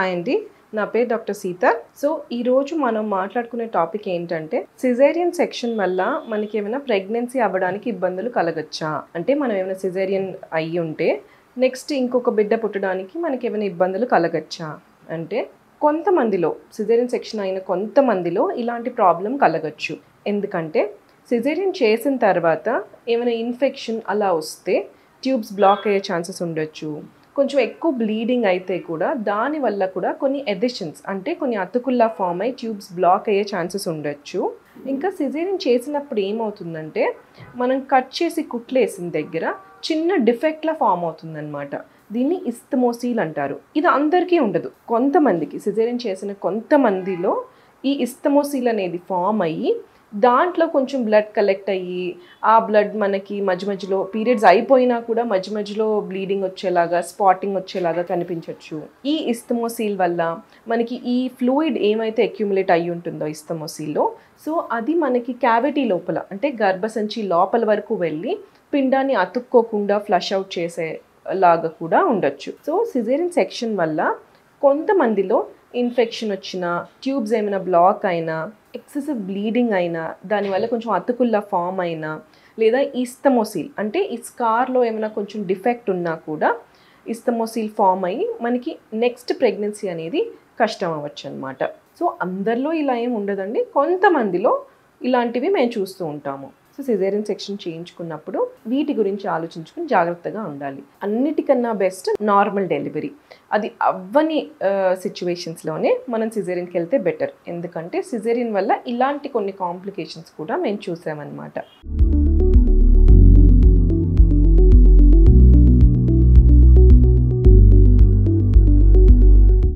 Hi అండి, నా పేరు డాక్టర్ సీత. సో ఈరోజు మనం మాట్లాడుకునే టాపిక్ ఏంటంటే సిజేరియన్ సెక్షన్ వల్ల మనకి ఏమైనా ప్రెగ్నెన్సీ అవ్వడానికి ఇబ్బందులు కలగచ్చా, అంటే మనం ఏమైనా సిజేరియన్ అయ్యి ఉంటే నెక్స్ట్ ఇంకొక బిడ్డ పుట్టడానికి మనకి ఏమైనా ఇబ్బందులు కలగచ్చా అంటే కొంతమందిలో సిజేరియన్ సెక్షన్ అయిన కొంతమందిలో ఇలాంటి ప్రాబ్లం కలగచ్చు. ఎందుకంటే సిజేరియన్ చేసిన తర్వాత ఏమైనా ఇన్ఫెక్షన్ అలా వస్తే ట్యూబ్స్ బ్లాక్ అయ్యే ఛాన్సెస్ ఉండొచ్చు. కొంచెం ఎక్కువ బ్లీడింగ్ అయితే కూడా దానివల్ల కూడా కొన్ని ఎడిషన్స్ అంటే కొన్ని అతుకుల్లా ఫామ్ అయ్యి ట్యూబ్స్ బ్లాక్ అయ్యే ఛాన్సెస్ ఉండొచ్చు. ఇంకా సిజేరియన్ చేసినప్పుడు ఏమవుతుందంటే మనం కట్ చేసి కుట్లేసిన దగ్గర చిన్న డిఫెక్ట్లా ఫామ్ అవుతుందన్నమాట. దీన్ని ఇస్తమోసీల్ అంటారు. ఇది అందరికీ ఉండదు, కొంతమందికి సిజేరియన్ చేసిన కొంతమందిలో ఈ ఇస్తమోసీల్ అనేది ఫామ్ అయ్యి దాంట్లో కొంచెం బ్లడ్ కలెక్ట్ అయ్యి ఆ బ్లడ్ మనకి మధ్య మధ్యలో పీరియడ్స్ అయిపోయినా కూడా మధ్య మధ్యలో బ్లీడింగ్ వచ్చేలాగా స్పాటింగ్ వచ్చేలాగా కనిపించవచ్చు. ఈ ఇస్తమోసీల్ వల్ల మనకి ఈ ఫ్లూయిడ్ ఏమైతే అక్యుములేట్ అయ్యి ఉంటుందో ఇస్తమోసీల్లో, సో అది మనకి క్యావిటీ లోపల అంటే గర్భసంచి లోపల వరకు వెళ్ళి పిండాన్ని అతుక్కోకుండా ఫ్లష్ అవుట్ చేసేలాగా కూడా ఉండొచ్చు. సో సిజేరియన్ సెక్షన్ వల్ల కొంతమందిలో ఇన్ఫెక్షన్ వచ్చినా, ట్యూబ్స్ ఏమైనా బ్లాక్ అయినా, ఎక్సెసివ్ బ్లీడింగ్ అయినా, దానివల్ల కొంచెం అతుకుల్లా ఫామ్ అయినా, లేదా ఇస్తమోసీల్ అంటే ఈ స్కార్లో ఏమైనా కొంచెం డిఫెక్ట్ ఉన్నా కూడా ఇస్తమోసీల్ ఫామ్ అయ్యి మనకి నెక్స్ట్ ప్రెగ్నెన్సీ అనేది కష్టం అవ్వచ్చు అనమాట. సో అందరిలో ఇలా ఏమి ఉండదండి, కొంతమందిలో ఇలాంటివి మేము చూస్తూ ఉంటాము. సో సిజేరియన్ సెక్షన్ చేయించుకున్నప్పుడు వీటి గురించి ఆలోచించుకుని జాగ్రత్తగా ఉండాలి. అన్నిటికన్నా బెస్ట్ నార్మల్ డెలివరీ. అది అవ్వని సిచ్యువేషన్స్లోనే మనం సిజేరియన్కి వెళ్తే బెటర్. ఎందుకంటే సిజేరియన్ వల్ల ఇలాంటి కొన్ని కాంప్లికేషన్స్ కూడా మేము చూసామన్నమాట.